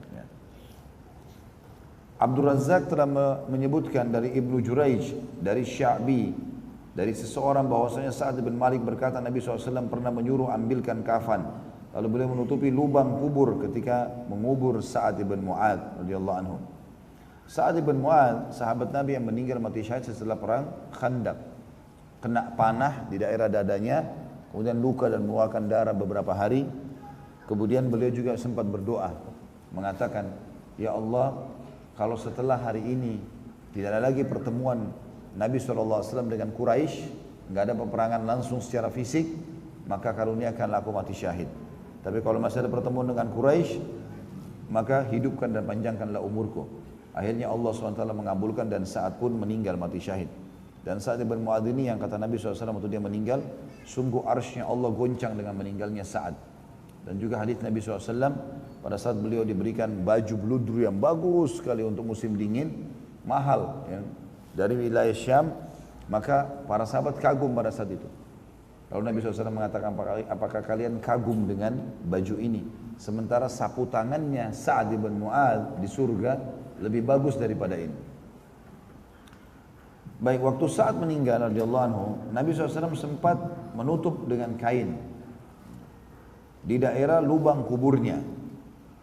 Abdul Razak telah menyebutkan dari Ibnu Juraij, dari Sya'bi, dari seseorang bahwasanya Sa'ad bin Malik berkata Nabi SAW pernah menyuruh ambilkan kafan. Lalu beliau menutupi lubang kubur ketika mengubur Sa'ad bin Mu'ad radhiyallahu anhu. Sa'ad bin Mu'ad, sahabat Nabi yang meninggal mati syahid setelah perang Khandaq. Kena panah di daerah dadanya, kemudian luka dan mengeluarkan darah beberapa hari. Kemudian beliau juga sempat berdoa, mengatakan, Ya Allah, kalau setelah hari ini tidak ada lagi pertemuan Nabi SAW dengan Quraisy, nggak ada peperangan langsung secara fisik, maka karuniakanlah aku mati syahid. Tapi kalau masih ada pertemuan dengan Quraisy, maka hidupkan dan panjangkanlah umurku. Akhirnya Allah SWT mengabulkan dan Sa'ad pun meninggal mati syahid. Dan Sa'ad bin Mu'adz ini yang kata Nabi SAW waktu dia meninggal, sungguh arsy-Nya Allah goncang dengan meninggalnya Sa'ad. Dan juga hadis Nabi SAW pada saat beliau diberikan baju bludru yang bagus sekali untuk musim dingin, mahal ya, dari wilayah Syam, maka para sahabat kagum pada saat itu. Lalu Nabi SAW mengatakan, apakah kalian kagum dengan baju ini? Sementara sapu tangannya Sa'ad bin Mu'adz di surga lebih bagus daripada ini. Baik, waktu Sa'ad meninggal radhiyallahu anhu, Nabi SAW sempat menutup dengan kain di daerah lubang kuburnya.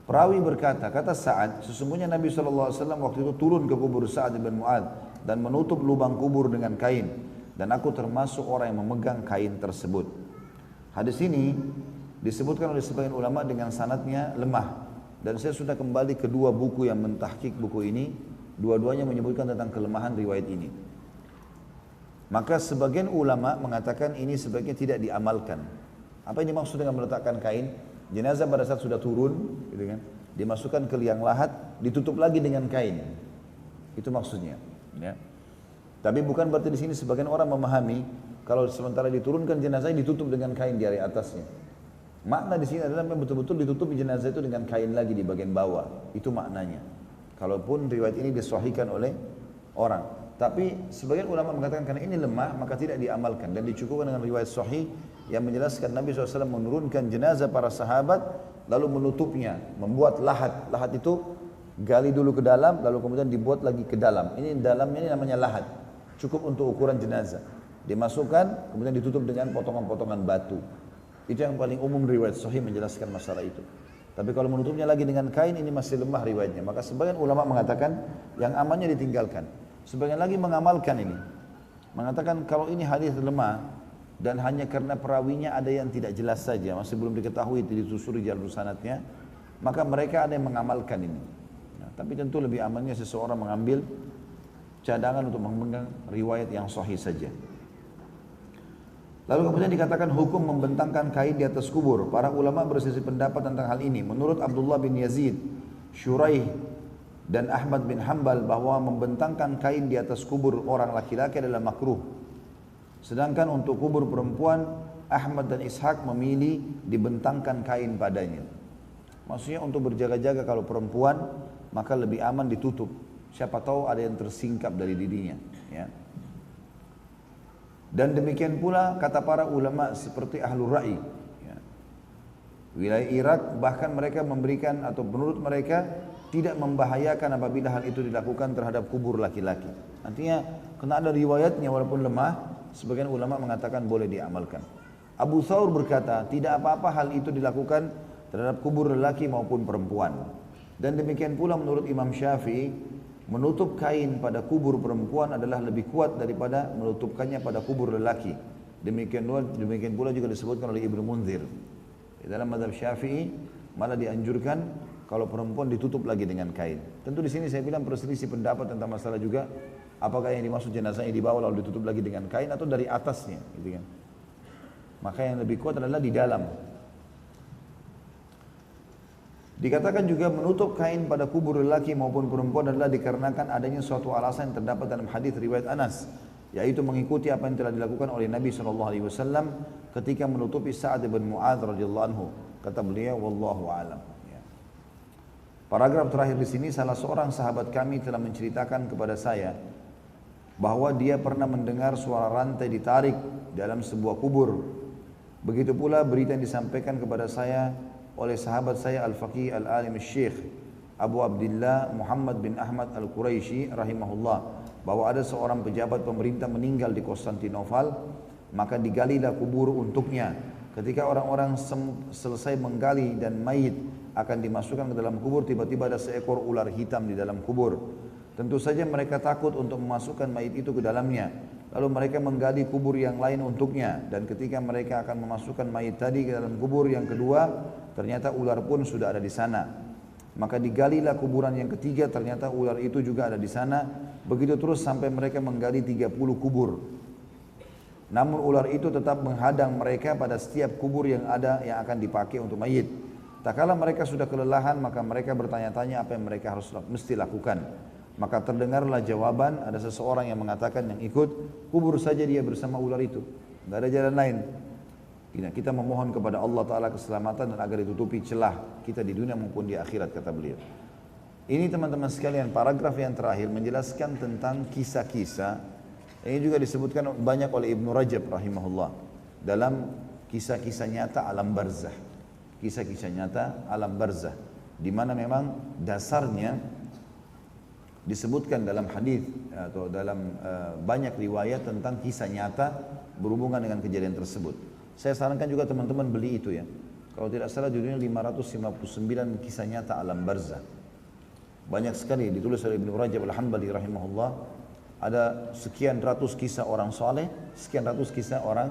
Perawi berkata, kata Sa'ad, sesungguhnya Nabi SAW waktu itu turun ke kubur Sa'ad bin Mu'adz dan menutup lubang kubur dengan kain, dan aku termasuk orang yang memegang kain tersebut. Hadis ini disebutkan oleh sebagian ulama dengan sanadnya lemah, dan saya sudah kembali ke dua buku yang mentahqiq buku ini, dua-duanya menyebutkan tentang kelemahan riwayat ini. Maka sebagian ulama mengatakan ini sebaiknya tidak diamalkan. Apa ini maksud dengan meletakkan kain? Jenazah pada saat sudah turun, gitu kan, dimasukkan ke liang lahat, ditutup lagi dengan kain. Itu maksudnya. Ya. Tapi bukan berarti di sini sebagian orang memahami kalau sementara diturunkan jenazah ditutup dengan kain di area atasnya. Makna di sini adalah betul-betul ditutup jenazah itu dengan kain lagi di bagian bawah. Itu maknanya. Kalaupun riwayat ini disahihkan oleh orang. Tapi sebagian ulama mengatakan karena ini lemah maka tidak diamalkan dan dicukupkan dengan riwayat sahih yang menjelaskan Nabi SAW menurunkan jenazah para sahabat lalu menutupnya, membuat lahat. Lahat itu gali dulu ke dalam lalu kemudian dibuat lagi ke dalam. Ini dalamnya ini namanya lahat. Cukup untuk ukuran jenazah. Dimasukkan kemudian ditutup dengan potongan-potongan batu. Itu yang paling umum riwayat sahih menjelaskan masalah itu. Tapi kalau menutupnya lagi dengan kain ini masih lemah riwayatnya. Maka sebagian ulama mengatakan yang amannya ditinggalkan. Sebagian lagi mengamalkan ini. Mengatakan kalau ini hadis lemah dan hanya karena perawinya ada yang tidak jelas saja, masih belum diketahui ditelusuri jalur sanadnya, maka mereka ada yang mengamalkan ini. Nah, tapi tentu lebih amannya seseorang mengambil cadangan untuk memegang riwayat yang sahih saja. Lalu kemudian dikatakan hukum membentangkan kain di atas kubur. Para ulama berselisih pendapat tentang hal ini. Menurut Abdullah bin Yazid, Syuraih dan Ahmad bin Hanbal bahwa membentangkan kain di atas kubur orang laki-laki adalah makruh. Sedangkan untuk kubur perempuan, Ahmad dan Ishaq memilih dibentangkan kain padanya. Maksudnya untuk berjaga-jaga kalau perempuan maka lebih aman ditutup. Siapa tahu ada yang tersingkap dari dirinya. Ya. Dan demikian pula kata para ulama seperti Ahlul Ra'i. Ya. Wilayah Irak bahkan mereka memberikan atau menurut mereka tidak membahayakan apabila hal itu dilakukan terhadap kubur laki-laki. Artinya kena ada riwayatnya walaupun lemah, sebagian ulama mengatakan boleh diamalkan. Abu Thawr berkata tidak apa-apa hal itu dilakukan terhadap kubur lelaki maupun perempuan. Dan demikian pula menurut Imam Syafi'i, menutup kain pada kubur perempuan adalah lebih kuat daripada menutupkannya pada kubur lelaki. Demikian pula juga disebutkan oleh Ibnu Munzir. Di dalam mazhab Syafi'i malah dianjurkan kalau perempuan ditutup lagi dengan kain. Tentu di sini saya bilang perselisih pendapat tentang masalah juga apakah yang dimaksud jenazahnya dibawa lalu ditutup lagi dengan kain atau dari atasnya, gitu kan. Maka yang lebih kuat adalah di dalam. Dikatakan juga menutup kain pada kubur lelaki maupun perempuan adalah dikarenakan adanya suatu alasan yang terdapat dalam hadis riwayat Anas, yaitu mengikuti apa yang telah dilakukan oleh Nabi SAW ketika menutupi Sa'ad bin Mu'adz radhiyallahu anhu. Kata beliau, wallahu a'lam. Ya. Paragraf terakhir di sini, salah seorang sahabat kami telah menceritakan kepada saya bahwa dia pernah mendengar suara rantai ditarik dalam sebuah kubur. Begitu pula berita yang disampaikan kepada saya oleh sahabat saya Al-Faqih Al-Alim Syekh Abu Abdullah Muhammad bin Ahmad Al-Quraisy rahimahullah, bahwa ada seorang pejabat pemerintah meninggal di Konstantinopel, maka digalilah kubur untuknya. Ketika orang-orang selesai menggali dan mayit akan dimasukkan ke dalam kubur, tiba-tiba ada seekor ular hitam di dalam kubur. Tentu saja mereka takut untuk memasukkan mayit itu ke dalamnya. Lalu mereka menggali kubur yang lain untuknya, dan ketika mereka akan memasukkan mayit tadi ke dalam kubur yang kedua, ternyata ular pun sudah ada di sana. Maka digalilah kuburan yang ketiga, ternyata ular itu juga ada di sana. Begitu terus sampai mereka menggali 30 kubur. Namun ular itu tetap menghadang mereka pada setiap kubur yang ada yang akan dipakai untuk mayit. Tak kala mereka sudah kelelahan, maka mereka bertanya-tanya apa yang mereka mesti lakukan. Maka terdengarlah jawaban, ada seseorang yang mengatakan yang ikut, kubur saja dia bersama ular itu, tidak ada jalan lain. Kita memohon kepada Allah Ta'ala keselamatan dan agar ditutupi celah kita di dunia maupun di akhirat, kata beliau. Ini teman-teman sekalian, paragraf yang terakhir menjelaskan tentang kisah-kisah. Ini juga disebutkan banyak oleh Ibnu Rajab rahimahullah dalam kisah-kisah nyata alam barzah. Kisah-kisah nyata alam barzah, di mana memang dasarnya disebutkan dalam hadis atau dalam banyak riwayat tentang kisah nyata berhubungan dengan kejadian tersebut. Saya sarankan juga teman-teman beli itu ya. Kalau tidak salah judulnya 559 kisah nyata alam barzah. Banyak sekali ditulis oleh Ibnu Rajab Al-Hambali rahimahullah. Ada sekian ratus kisah orang soleh, sekian ratus kisah orang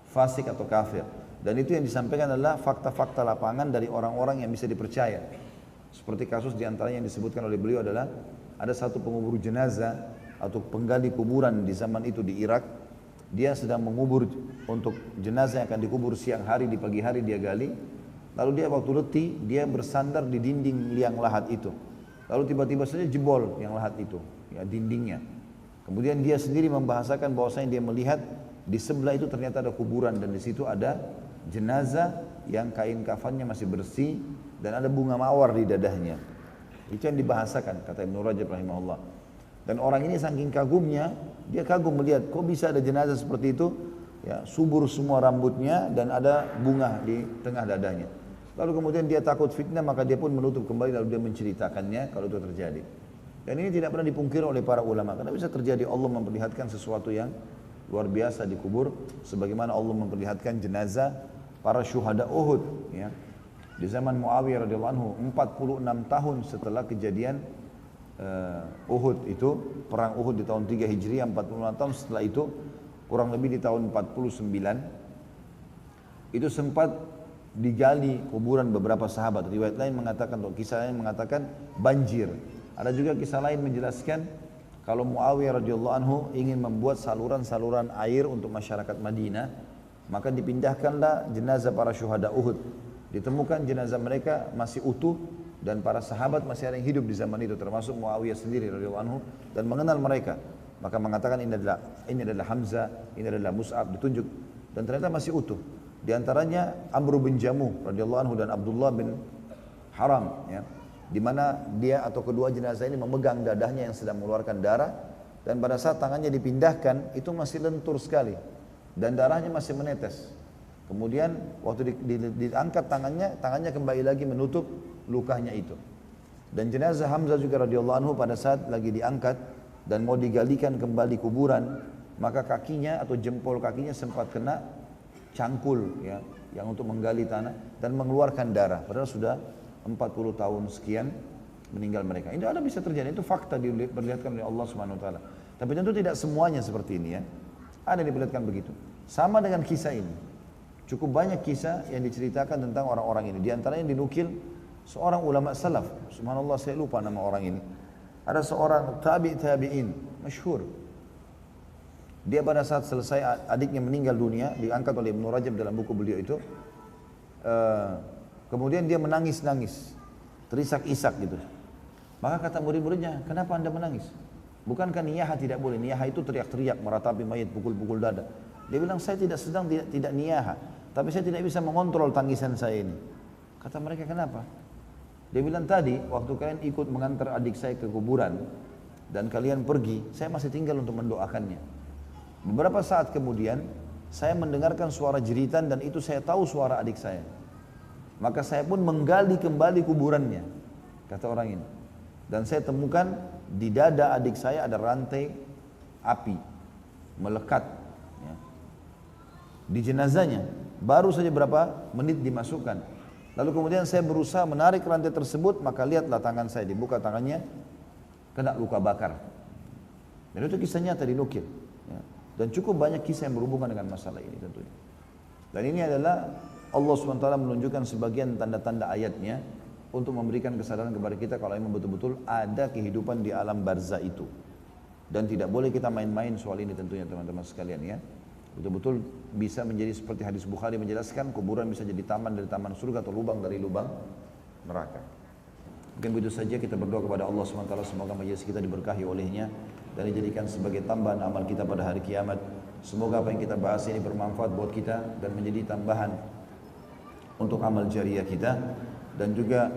fasik atau kafir. Dan itu yang disampaikan adalah fakta-fakta lapangan dari orang-orang yang bisa dipercaya. Seperti kasus diantaranya yang disebutkan oleh beliau adalah ada satu pengubur jenazah atau penggali kuburan di zaman itu di Irak. Dia sedang mengubur untuk jenazah yang akan dikubur siang hari, di pagi hari dia gali. Lalu dia waktu letih, dia bersandar di dinding liang lahat itu. Lalu tiba-tiba saja jebol yang lahat itu, ya dindingnya. Kemudian dia sendiri membahasakan bahwasanya dia melihat di sebelah itu ternyata ada kuburan dan di situ ada jenazah yang kain kafannya masih bersih dan ada bunga mawar di dadahnya. Itu yang dibahasakan, kata Ibnu Rajab rahimahullah. Dan orang ini saking kagumnya, dia kagum melihat kok bisa ada jenazah seperti itu, ya subur semua rambutnya dan ada bunga di tengah dadanya. Lalu kemudian dia takut fitnah, maka dia pun menutup kembali lalu dia menceritakannya kalau itu terjadi. Dan ini tidak pernah dipungkiri oleh para ulama, karena bisa terjadi Allah memperlihatkan sesuatu yang luar biasa di kubur, sebagaimana Allah memperlihatkan jenazah para syuhada Uhud, ya. Di zaman Muawiyah radhiyallahu anhu 46 tahun setelah kejadian Uhud itu, perang Uhud di tahun 3 Hijriah, 46 tahun setelah itu, kurang lebih di tahun 49 itu sempat digali kuburan beberapa sahabat. Riwayat lain mengatakan, atau kisah lain mengatakan banjir. Ada juga kisah lain menjelaskan kalau Muawiyah radhiyallahu anhu ingin membuat saluran-saluran air untuk masyarakat Madinah, maka dipindahkanlah jenazah para syuhada Uhud. Ditemukan jenazah mereka masih utuh dan para sahabat masih ada yang hidup di zaman itu, termasuk Muawiyah sendiri radhiyallahu anhu, dan mengenal mereka. Maka mengatakan ini adalah Hamzah, ini adalah Mus'ab, ditunjuk, dan ternyata masih utuh. Di antaranya Amr bin Jamuh radhiyallahu anhu dan Abdullah bin Haram, ya, di mana dia atau kedua jenazah ini memegang dadahnya yang sedang mengeluarkan darah, Dan pada saat tangannya dipindahkan, itu masih lentur sekali. Dan darahnya masih menetes. Kemudian waktu diangkat tangannya kembali lagi menutup lukanya itu. Dan jenazah Hamzah juga radhiyallahu anhu pada saat lagi diangkat dan mau digalikan kembali kuburan, maka kakinya atau jempol kakinya sempat kena cangkul ya, yang untuk menggali tanah dan mengeluarkan darah. Padahal sudah 40 tahun sekian meninggal mereka. Ini ada bisa terjadi, itu fakta diperlihatkan oleh Allah Subhanahu wa taala. Tapi tentu tidak semuanya seperti ini ya. Ada diperlihatkan begitu. Sama dengan kisah ini. Cukup banyak kisah yang diceritakan tentang orang-orang ini. Di antaranya dinukil seorang ulama salaf. Subhanallah, saya lupa nama orang ini. Ada seorang tabi'in masyhur. Dia pada saat selesai adiknya meninggal dunia, diangkat oleh Ibnu Rajab dalam buku beliau itu. Kemudian dia menangis-nangis, terisak-isak gitu. Maka kata murid-muridnya, kenapa anda menangis? Bukankah niyaha tidak boleh? Niyaha itu teriak-teriak, meratapi mayat, pukul-pukul dada. Dia bilang, saya tidak niyaha, tapi saya tidak bisa mengontrol tangisan saya ini. Kata mereka, kenapa? Dia bilang, tadi waktu kalian ikut mengantar adik saya ke kuburan dan kalian pergi, saya masih tinggal untuk mendoakannya. Beberapa saat kemudian saya mendengarkan suara jeritan dan itu saya tahu suara adik saya. Maka saya pun menggali kembali kuburannya, kata orang ini. Dan saya temukan di dada adik saya ada rantai api melekat ya. Di jenazahnya baru saja berapa menit dimasukkan. Lalu kemudian saya berusaha menarik rantai tersebut, maka lihatlah tangan saya, dibuka tangannya kena luka bakar. Dan itu kisah nyata dinukil ya. Dan cukup banyak kisah yang berhubungan dengan masalah ini tentunya. Dan ini adalah Allah SWT menunjukkan sebagian tanda-tanda ayatnya untuk memberikan kesadaran kepada kita kalau memang betul-betul ada kehidupan di alam barzah itu. Dan tidak boleh kita main-main soal ini tentunya teman-teman sekalian ya. Betul-betul bisa menjadi seperti hadis Bukhari menjelaskan, kuburan bisa jadi taman dari taman surga atau lubang dari lubang neraka. Mungkin begitu saja, kita berdoa kepada Allah SWT semoga majelis kita diberkahi olehnya dan dijadikan sebagai tambahan amal kita pada hari kiamat. Semoga apa yang kita bahas ini bermanfaat buat kita dan menjadi tambahan untuk amal jariah kita, dan juga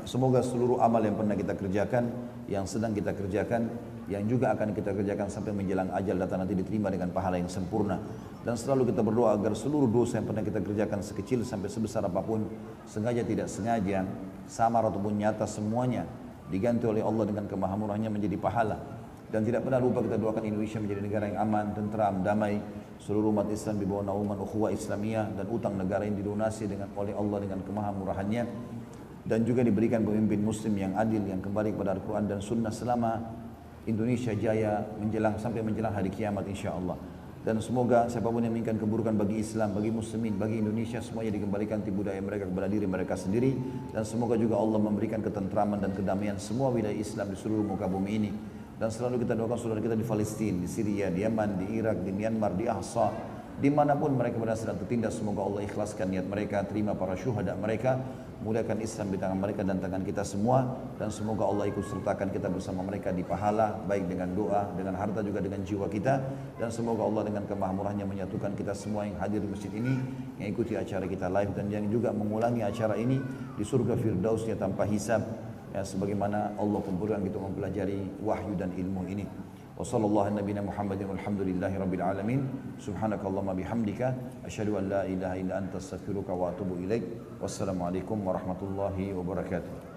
semoga seluruh amal yang pernah kita kerjakan, yang sedang kita kerjakan, yang juga akan kita kerjakan sampai menjelang ajal datang nanti diterima dengan pahala yang sempurna. Dan selalu kita berdoa agar seluruh dosa yang pernah kita kerjakan sekecil sampai sebesar apapun, sengaja tidak sengaja, samar ataupun nyata, semuanya diganti oleh Allah dengan kemahamurahnya menjadi pahala. Dan tidak pernah lupa kita doakan Indonesia menjadi negara yang aman, tentram, damai, seluruh umat Islam di bawah naungan ukhuwah Islamiyah, dan utang negara yang dilunasi oleh Allah dengan kemahamurahannya, dan juga diberikan pemimpin muslim yang adil yang kembali kepada Al-Quran dan Sunnah selama Indonesia jaya sampai menjelang hari kiamat insyaAllah. Dan semoga siapapun yang menginginkan keburukan bagi Islam, bagi muslimin, bagi Indonesia, semuanya dikembalikan budaya mereka kepada diri mereka sendiri. Dan semoga juga Allah memberikan ketentraman dan kedamaian semua wilayah Islam di seluruh muka bumi ini. Dan selalu kita doakan saudara kita di Palestina, di Syria, di Yaman, di Irak, di Myanmar, di Ahsa, dimanapun mereka berada sedang tertindas. Semoga Allah ikhlaskan niat mereka, terima para syuhada mereka, mudahkan Islam di tangan mereka dan tangan kita semua. Dan semoga Allah ikut sertakan kita bersama mereka di pahala, baik dengan doa, dengan harta, juga dengan jiwa kita. Dan semoga Allah dengan kemahamurahnya menyatukan kita semua yang hadir di masjid ini, yang ikuti acara kita live, dan yang juga mengulangi acara ini di surga Firdausnya tanpa hisab, ya, sebagaimana Allah kumpulkan kita mempelajari wahyu dan ilmu ini. Wa sallallahu nabiyana Muhammadin walhamdulillahi rabbil alamin. Subhanakallahumma bihamdika asyhadu an la ilaha illa anta astaghfiruka wa atubu ilaik. Wassalamualaikum warahmatullahi wabarakatuh.